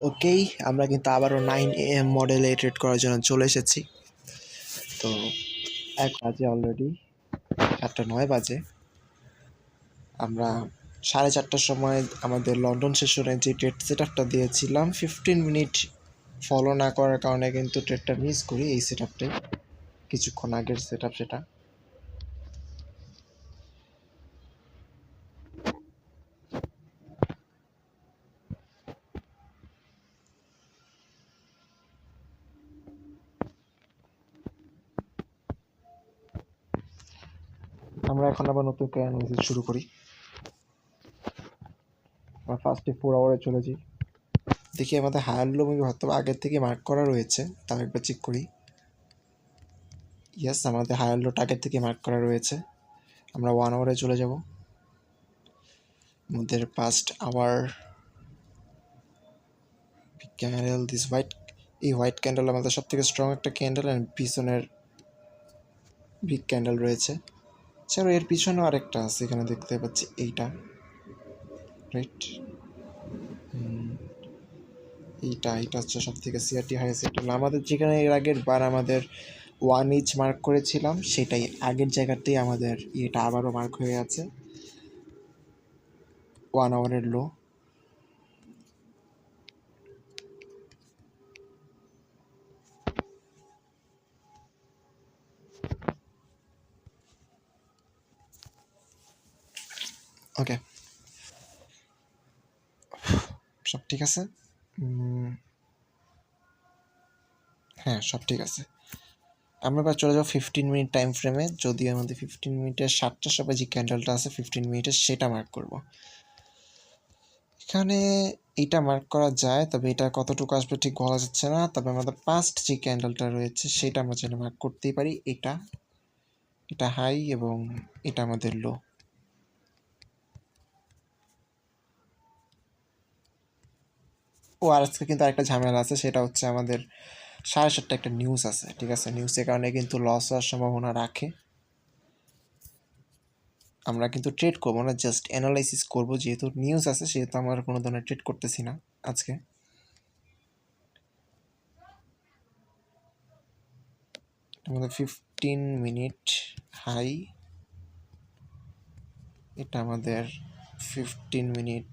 ওকেই, আমরা কিন্তু আবারও 9 AM মডেলে ট্রেড করার জন্য চলে এসেছি। তো 1 বাজে অলরেডি, 4:09 বাজে। আমরা 4:30টার সময় আমাদের লন্ডন সেশনে যে ট্রেড সেট আপটা দিয়েছিলাম 15 মিনিট ফলো না করার কারণে কিন্তু ট্রেডটা মিস করি। এই সেট আপটাই কিছুক্ষণ আগের সেট আপ সেটা। আমরা এখন আবার নতুন করে অ্যানালিসিস শুরু করি। আমরা ফার্স্টে 4 আওয়ারে চলে যাই। দেখি আমাদের হায়ার লো মুভি হয়তো আগের থেকে মার্ক করা রয়েছে, তাও একবার চেক করি। ইয়েস, আমাদের হায়ার লো আগের থেকে মার্ক করা রয়েছে। আমরা 1 আওয়ারে চলে যাব। আমাদের past hour candle, this white, এই হোয়াইট ক্যান্ডেল আমাদের সব থেকে স্ট্রং একটা ক্যান্ডেল, অ্যান্ড পিছনের বিগ ক্যান্ডেল রয়েছে। এছাড়াও এর পিছনেও আরেকটা আছে, এখানে দেখতে পাচ্ছি এইটা, রাইট? এইটা হচ্ছে সব থেকে সিআরটি হাই সেটেল। আমাদের যেখানে এর আগের বার আমাদের 1 ইঞ্চ মার্ক করেছিলাম, সেটাই আগের জায়গাতেই আমাদের এটা আবারও মার্ক হয়ে আছে। 1 আওয়ারের লো। ওকে, সব ঠিক আছে। হ্যাঁ, সব ঠিক আছে। আমরা এবার চলে যাবো 15 মিনিট টাইম ফ্রেমে। যদি আমাদের 15 মিনিটের 7টার সময় যে ক্যান্ডেলটা আছে 15 মিনিটের, সেটা মার্ক করব। এখানে এটা মার্ক করা যায়, তবে এটা কতটুকু আসবে ঠিক বলা যাচ্ছে না। তবে আমাদের পাস্ট যে ক্যান্ডেলটা রয়েছে সেটা আমরা চাইলে মার্ক করতেই পারি। এটা হাই এবং এটা আমাদের লো। আর আজকে কিন্তু আরেকটা ঝামেলা আছে, সেটা হচ্ছে আমাদের 7:30 একটা নিউজ আছে, ঠিক আছে? নিউজের কারণে কিন্তু লস হওয়ার সম্ভাবনা রাখে। আমরা কিন্তু ট্রেড করবো না, জাস্ট অ্যানালাইসিস করবো। যেহেতু নিউজ আছে সেহেতু আমরা কোনো ধরনের ট্রেড করতেছি না আজকে। আমাদের 15 মিনিট হাই, এটা আমাদের 15 মিনিট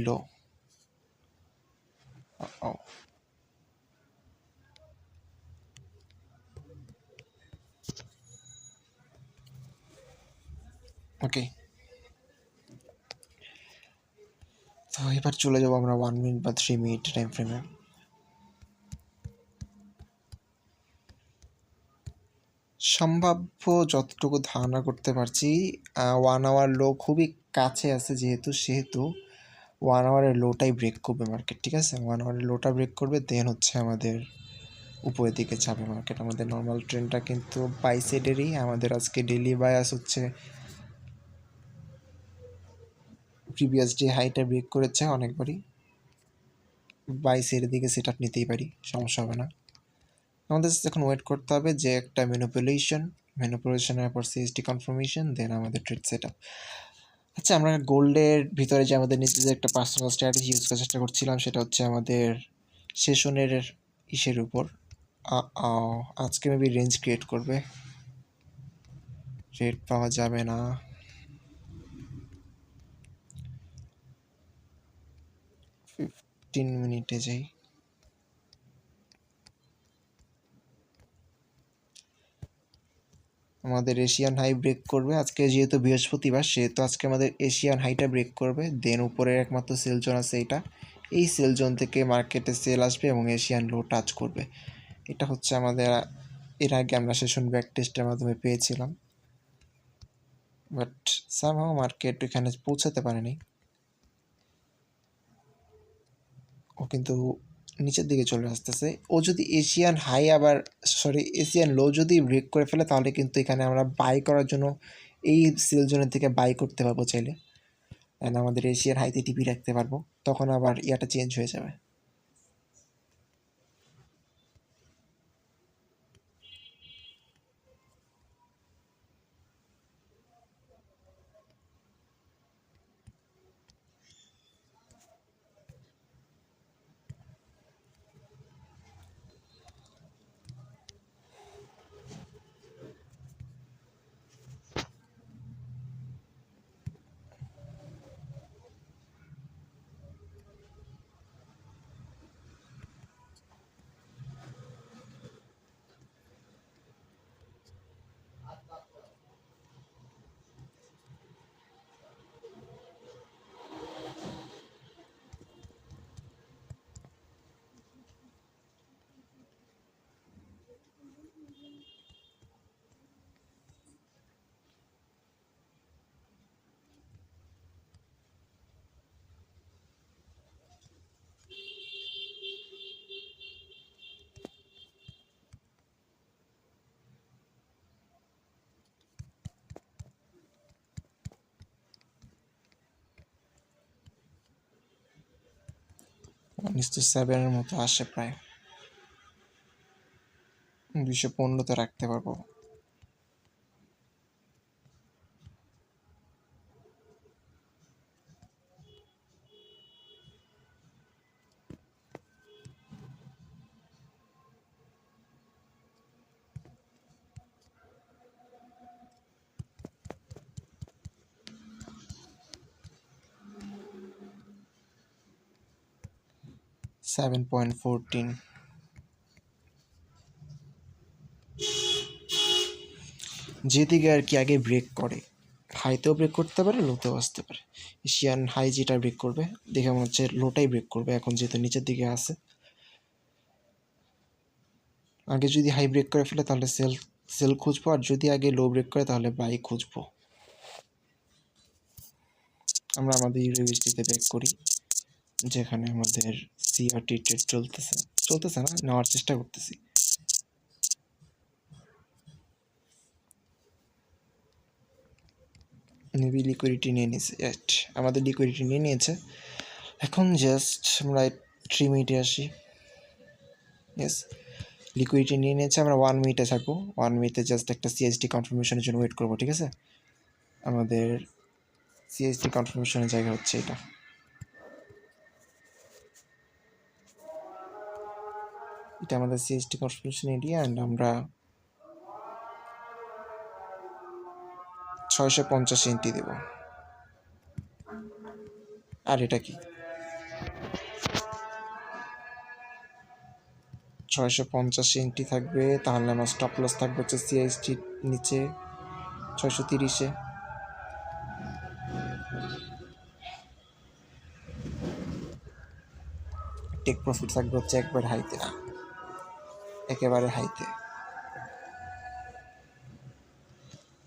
লো। ওকে, তো এবার চলে যাবো আমরা 1 মিনিট বা 3 মিনিট টাইম ফ্রেমে। সম্ভাব্য যতটুকু ধারণা করতে পারছি, 1 আওয়ার লো খুবই কাছে আছে, সেহেতু 1 আওয়ারের লোটাই ব্রেক করবে মার্কেট, ঠিক আছে? 1 আওয়ারের লোটা ব্রেক করবে, দেন হচ্ছে আমাদের উপরের দিকে যাবে মার্কেট। আমাদের নর্মাল ট্রেন্ডটা কিন্তু বাই সাইডেরই। আমাদের আজকে ডেইলি বায়াস হচ্ছে প্রিভিয়াস ডে হাইটা ব্রেক করেছে অনেকবারই। বাই সাইডের দিকে সেট আপ নিতেই পারি, সমস্যা হবে না। আমাদের এখন ওয়েট করতে হবে যে একটা ম্যানিপুলেশনের পর সিএসটি কনফার্মেশন, দেন আমাদের ট্রেড সেট আপ। আচ্ছা, আমরা গোল্ডের ভিতরে যে আমাদের নিজেদের একটা পার্সোনাল স্ট্র্যাটেজি ইউজ করার চেষ্টা করছিলাম, সেটা হচ্ছে আমাদের সেশনের ইসের উপর। আজকে মেবি রেঞ্জ ক্রিয়েট করবে, রেট পাওয়া যাবে না। ফিফটিন মিনিটে যাই। আমাদের এশিয়ান হাই ব্রেক করবে আজকে, যেহেতু বৃহস্পতিবার সেহেতু আজকে আমাদের এশিয়ান হাইটা ব্রেক করবে। দেন উপরের একমাত্র সেল জোন আছে এইটা, এই সেল জোন থেকে মার্কেটে সেল আসবে এবং এশিয়ান লো টাচ করবে। এটা হচ্ছে আমাদের এর আগে আমরা সেশন ব্যাক টেস্টের মাধ্যমে পেয়েছিলাম, বাট সামহাও মার্কেট এখানে পৌঁছাতে পারেনি। ও কিন্তু নিচের দিকে চলে আসতেছে। ও যদি এশিয়ান লো যদি ব্রেক করে ফেলে, তাহলে কিন্তু এখানে আমরা বাই করার জন্য এই সেল জোনের থেকে বাই করতে পারবো চাইলে, অ্যান্ড আমাদের এশিয়ান হাইতে টিপি রাখতে পারবো। তখন আবার ইয়াটা চেঞ্জ হয়ে যাবে। নিশ্চয় 7-এর মতো আসে, প্রায় 215-তে রাখতে পারবো। $7.14 যেদিকে আর কি আগে ব্রেক করে, হাইতেও ব্রেক করতে পারে, লোতেও আসতে পারে। এশিয়ান হাই যেটা ব্রেক করবে দেখে মনে হচ্ছে লোটাই ব্রেক করবে, এখন যেহেতু নিচের দিকে আছে। আগে যদি হাই ব্রেক করে ফেলে তাহলে সেল খুঁজবো, আর যদি আগে লো ব্রেক করে তাহলে বাই খুঁজবো। আমরা আমাদের ইউএসডিতে ব্রেক করি, যেখানে আমাদের সিআরটি ট্রেড চলতেছে না, নেওয়ার চেষ্টা করতেছি। মেবি লিকুইডিটি নিয়ে নিয়েছে, আমাদের লিকুইডিটি নিয়ে নিয়েছে। এখন জাস্ট আমরা 3 মিনিটে আসি। ইয়েস, লিকুইডিটি নিয়ে নিয়েছে। আমরা 1 মিনিটে থাকবো। 1 মিনিটে জাস্ট একটা সিএসডি কনফার্মেশনের জন্য ওয়েট করবো, ঠিক আছে? আমাদের সিএসডি কনফার্মেশনের জায়গা হচ্ছে এটা। এটা আমাদের সিএসডি কনফার্মেশন এরিয়া, অ্যান্ড আমরা 650 এন্ট্রি দেব। আর এটা কি 650 এন্ট্রি থাকবে, তাহলে আমার স্টপ লস থাকবে হচ্ছে সিএসডি নিচে 630-এ। টেক প্রফিট থাকবে হচ্ছে একবার হাইতে, না একেবারে হাইতে।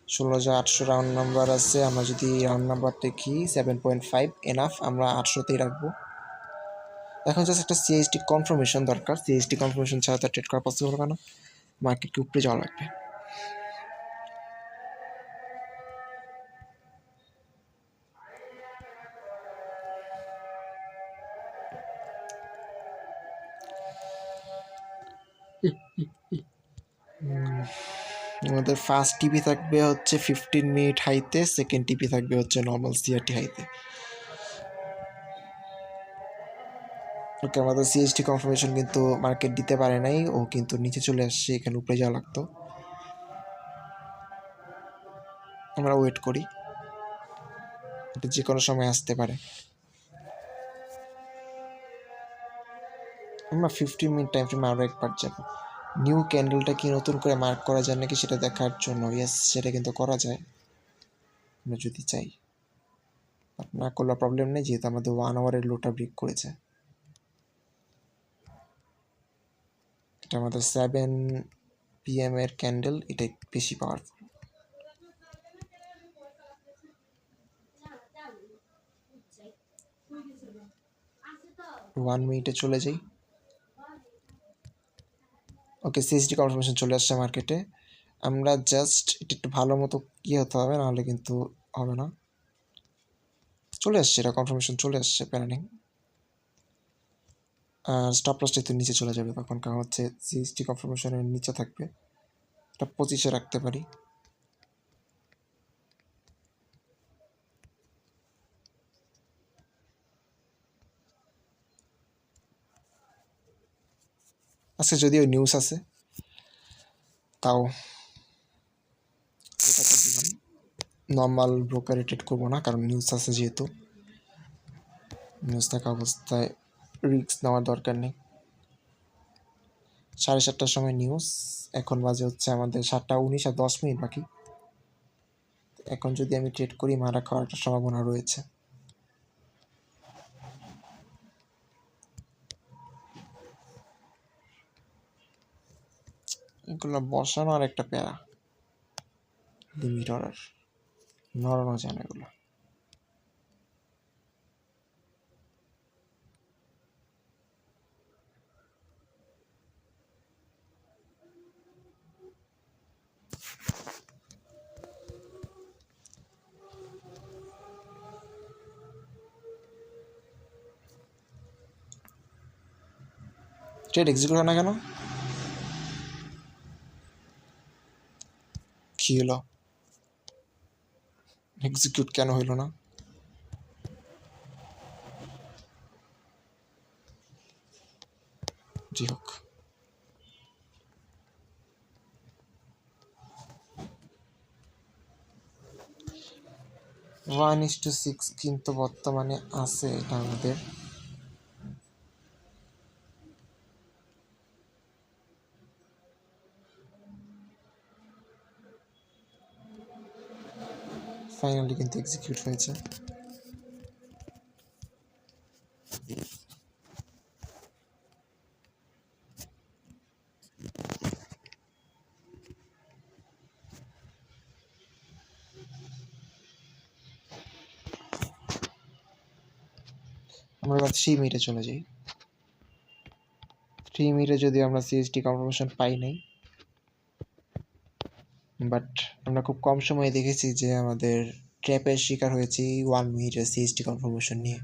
16,800 রাউন্ড নাম্বার আছে। আমরা যদি রাউন্ড নাম্বার দেখি 7.5 এনাফ, আমরা 800তেই রাখবো। এখন জাস্ট একটা সিএসডি কনফার্মেশন দরকার। সিএসডি কনফার্মেশন ছাড়া তো ট্রেড করা পসিবল হবে না, মার্কেটকে উপরে যাওয়া লাগবে। আমাদের ফার্স্ট টিপি থাকবে হচ্ছে 15 মিনিট হাইতে, সেকেন্ড টিপি থাকবে হচ্ছে নর্মাল সিআরটি হাইতে। ওকে, আমাদের সিএসটি কনফার্মেশন কিন্তু মার্কেট দিতে পারে নাই, ও কিন্তু নিচে চলে আসছে, এখানে উপরে যাওয়া লাগতো। আমরা ওয়েট করি, এটা যে কোনো সময় আসতে পারে। আমরা 15 মিনিট টাইম ফ্রেমে আরও একবার যাবো। নিউ ক্যান্ডেলটা কি নতুন করে মার্ক করা যায় নাকি সেটা দেখার জন্য। ইয়েস, সেটা কিন্তু করা যায় আমরা যদি চাই, বাট না করলে প্রবলেম নেই, যেহেতু আমাদের 1 আওয়ারের লোটা ব্রেক করেছে। এটা আমাদের 7 PM এর ক্যান্ডেল, এটাই বেশি পাওয়ারফুল। 1 মিনিটে চলে যাই। ওকে, সিএসডি কনফার্মেশন চলে আসছে মার্কেটে। আমরা জাস্ট এটা একটু ভালো মতো হতে হবে, নাহলে কিন্তু হবে না। চলে আসছে, এটা কনফার্মেশন চলে আসছে, প্যানিং। আর স্টপ লসটা একটু নিচে চলে যাবে তখন, কারণ হচ্ছে সিএসডি কনফার্মেশনের নিচে থাকবে। এটা 25-এ রাখতে পারি। আজকে যদিও নিউজ আছে, তাও এটাকে দিলাম। নর্মাল ব্রোকারে ট্রেড করবো না, কারণ নিউজ আছে যেহেতু। নিউজ থাকা অবস্থায় রিস্ক নেওয়ার দরকার নেই। 7:30টার সময় নিউজ, এখন বাজে হচ্ছে আমাদের 7:19 আর 10 মিনিট বাকি। এখন যদি আমি ট্রেড করি, মারা খাওয়ার একটা সম্ভাবনা রয়েছে। এগুলো বসানো আর একটা প্যারা, লিমিট অর্ডার নড়ানো যায় না এগুলো। ট্রেড এক্সিকিউট হয় না কেন? কি হলো? এক্সিকিউট কেন হইল না? জি হোক, 1:6 কিন্তু বর্তমানে আছে এটা আমাদের। ফাইনালি কিন্তু এক্সিকিউট হয়েছে। আমরা এবার 3 মিনিটে চলে যাই। 3 মিনিটে যদি আমরা সিএসটি কনফার্মেশন পাই নাই, বাট আমরা খুব কম সময়ে দেখেছি যে আমাদের ট্র্যাপের শিকার হয়েছি 1 মিনিটের সিএসটি কনফার্মেশন নিয়ে।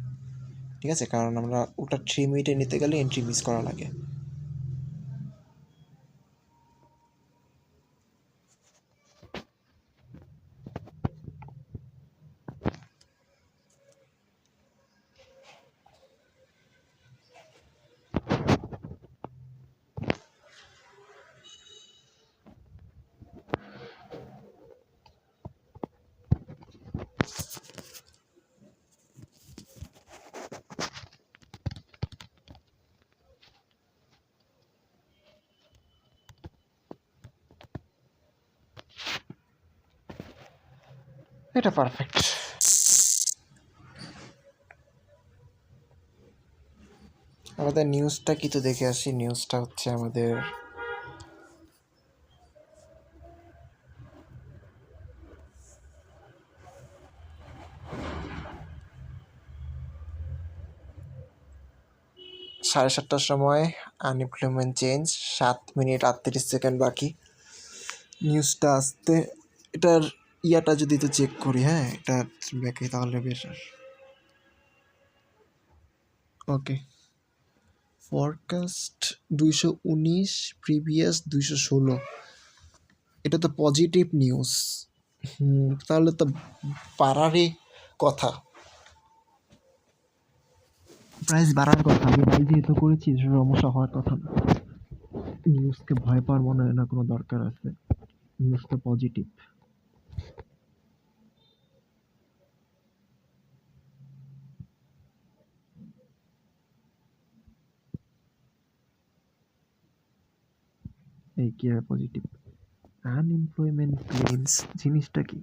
ঠিক আছে, কারণ আমরা ওটা 3 মিনিটে নিতে গেলে এন্ট্রি মিস করা লাগে। এটা পারফেক্ট। আমাদের নিউজটা কি তো দেখে আসি। নিউজটা হচ্ছে আমাদের সাড়ে 7টার সময় আনএমপ্লয়মেন্ট চেঞ্জ, 7 মিনিট 38 সেকেন্ড বাকি নিউজটা আসতে। এটার ইয়াটা যদি তো চেক করি, হ্যাঁ এটা ব্যাকে তাহলে বেটার। ওকে, ফরকাস্ট 219, প্রিভিয়াস 216। এটা তো পজিটিভ নিউজ। তাহলে তো বাড়ারই কথা, প্রাইস বাড়ার কথা। আমি বাই যেহেতু করেছি সমস্যা হওয়ার কথা না। নিউজকে ভয় পাওয়ার মনে হয় না কোনো দরকার আছে। নিউজ তো পজিটিভ। এই কি আর পজিটিভ? আনএমপ্লয়মেন্ট ক্লেমস জিনিসটা কি?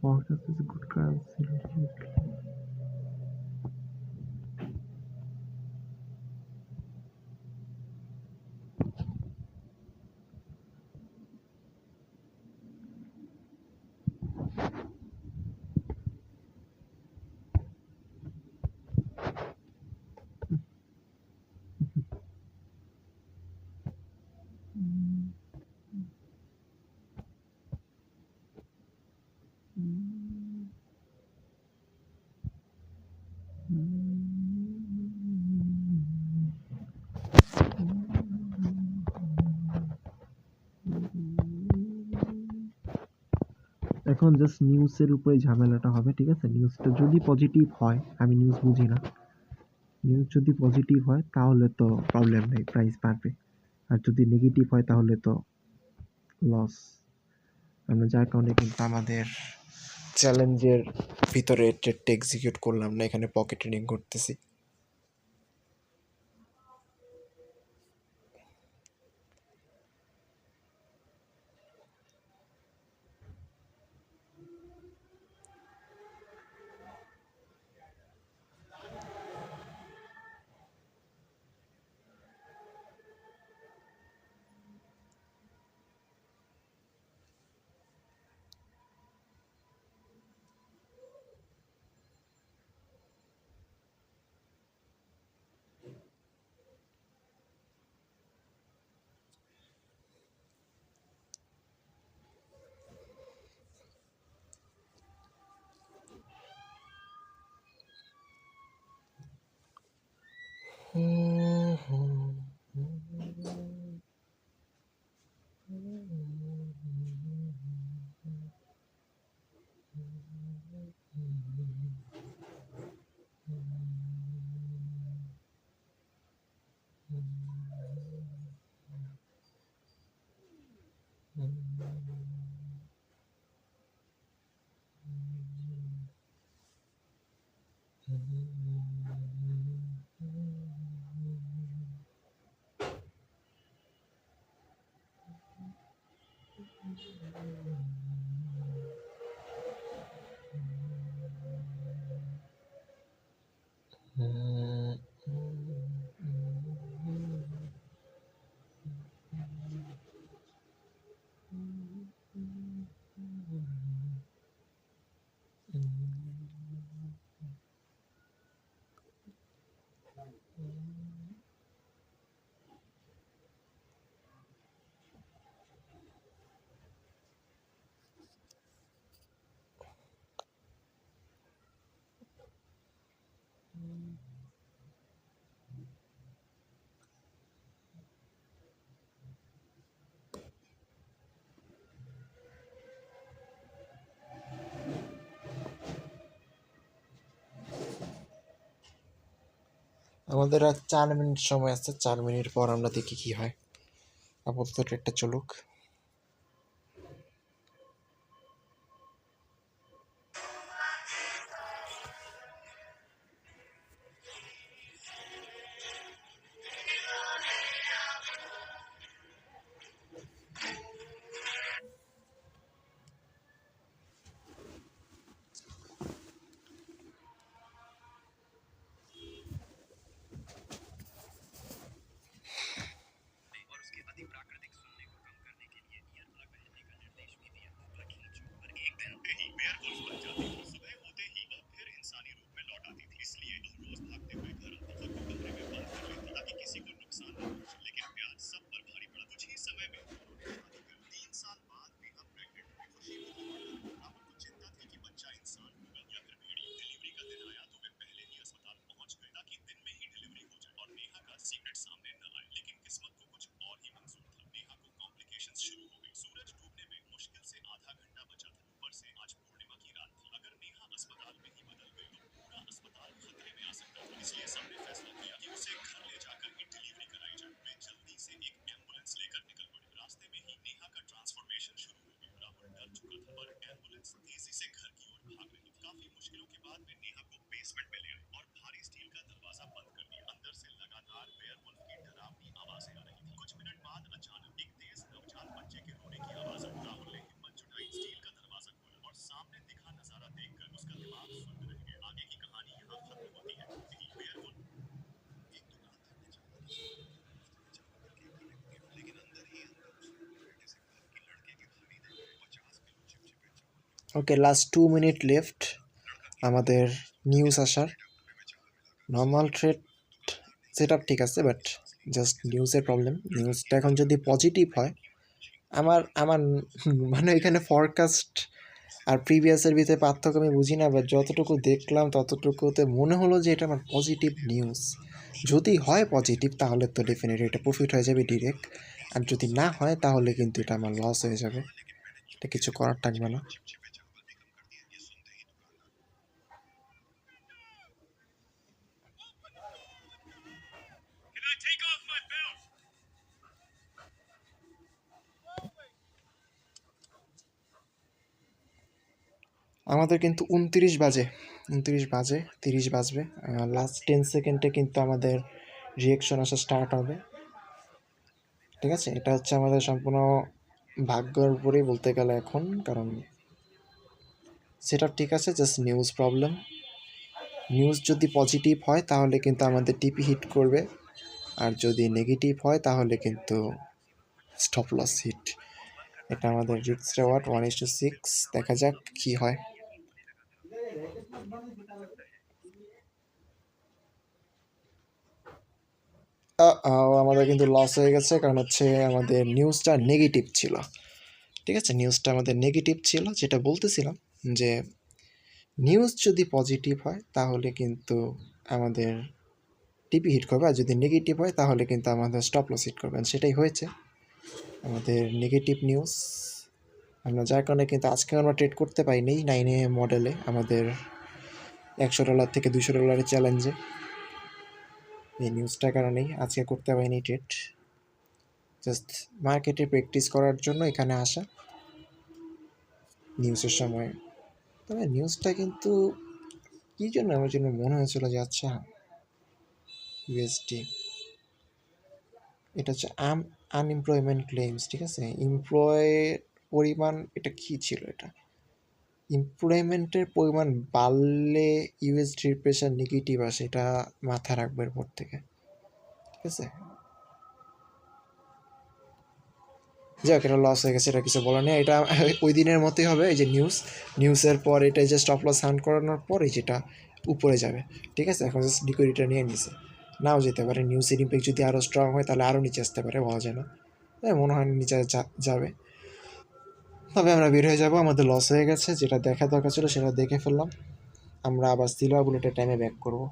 Forecast is a good currency. এখন জাস্ট নিউজের উপরে ঝামেলাটা হবে। ঠিক আছে, নিউজটা যদি পজিটিভ হয়, আমি নিউজ বুঝি না, নিউজ যদি পজিটিভ হয় তাহলে তো প্রবলেম নেই, প্রাইস বাড়বে। আর যদি নেগেটিভ হয় তাহলে তো লস। আমরা যার কারণে কিন্তু আমাদের চ্যালেঞ্জের ভিতরে ট্রেডটা এক্সিকিউট করলাম না, এখানে পকেট ট্রেডিং করতেছি। আমাদের আর 4 মিনিট সময় আছে, 4 মিনিট পর আমরা দেখি কি হয়। আপাতত ট্রেডটা চলুক। ওকে, লাস্ট 2 মিনিট লেফট আমাদের নিউজ আসার। নর্মাল ট্রেড সেট আপ ঠিক আছে, বাট জাস্ট নিউজের প্রবলেম। নিউজটা এখন যদি পজিটিভ হয়, আমার আমার মানে এখানে ফরকাস্ট আর প্রিভিয়াসের ভিতরে পার্থক্য আমি বুঝি না, বাট যতটুকু দেখলাম ততটুকুতে মনে হলো যে এটা আমার পজিটিভ নিউজ। যদি হয় পজিটিভ তাহলে তো ডেফিনেটলি এটা প্রফিট হয়ে যাবে ডিরেক্ট, আর যদি না হয় তাহলে কিন্তু এটা আমার লস হয়ে যাবে, এটা কিছু করার থাকবে না। আমাদের কিন্তু 29 বাজে 30 বাজবে, লাস্ট 10 সেকেন্ডে কিন্তু আমাদের রিয়েকশন আসা স্টার্ট হবে। ঠিক আছে, এটা হচ্ছে আমাদের সম্পূর্ণ ভাগ্যের উপরেই বলতে গেলে এখন, কারণ সেটা ঠিক আছে, জাস্ট নিউজ প্রবলেম। নিউজ যদি পজিটিভ হয় তাহলে কিন্তু আমাদের টিপি হিট করবে, আর যদি নেগেটিভ হয় তাহলে কিন্তু স্টপ লস হিট। এটা আমাদের রিস্ক রেওয়ার্ড 1:6, দেখা যাক কি হয়। আমাদের কিন্তু লস হয়ে গেছে, কারণ হচ্ছে আমাদের নিউজটা নেগেটিভ ছিল। ঠিক আছে, নিউজটা আমাদের নেগেটিভ ছিল, যেটা বলতেছিলাম যে নিউজ যদি পজিটিভ হয় তাহলে কিন্তু আমাদের টিপি হিট করবে, আর যদি নেগেটিভ হয় তাহলে কিন্তু আমাদের স্টপ লস হিট করবেন। সেটাই হয়েছে আমাদের নেগেটিভ নিউজ। আমরা যার কারণে কিন্তু আজকে আমরা ট্রেড করতে পারিনি 9 AM মডেলে আমাদের $100 থেকে $200 চ্যালেঞ্জে। এই নিউজটার কারণেই আজকে করতে পারিনি ট্রেড। জাস্ট মার্কেটে প্র্যাকটিস করার জন্য এখানে আসা নিউজের সময়। তবে নিউজটা কিন্তু কী জন্য আমার জন্য মনে হয়েছিল যে আচ্ছা ইউএসডি, এটা হচ্ছে আনএমপ্লয়মেন্ট ক্লেমস, ঠিক আছে, পরিমাণ, এটা কী ছিল, এটা এমপ্লয়মেন্টের পরিমাণ বাড়লে ইউএসডির প্রেশার নেগেটিভ আসে, এটা মাথা রাখবে এরপর থেকে, ঠিক আছে। যাক, এটা লস হয়ে গেছে, এটা কিছু বলার নেই। এটা ওই দিনের মতোই হবে, এই যে নিউজের পর এটা যে স্টপ লস সাউন্ড করানোর পর এই যেটা উপরে যাবে, ঠিক আছে। এখন জাস্ট লিকুইডিটি নিয়ে নিছে, নাও যেতে পারে। নিউজের ইম্প্যাক্ট যদি আরও স্ট্রং হয় তাহলে আরও নিচে আসতে পারে, বলা যায় না। মনে হয় নিচে যাবে। তবে আমরা বের হয়ে যাবো, আমাদের লস হয়ে গেছে, যেটা দেখা দরকার ছিল সেটা দেখে ফেললাম। আমরা আবার সিলভার বুলেটের টাইমে ব্যাক করবো।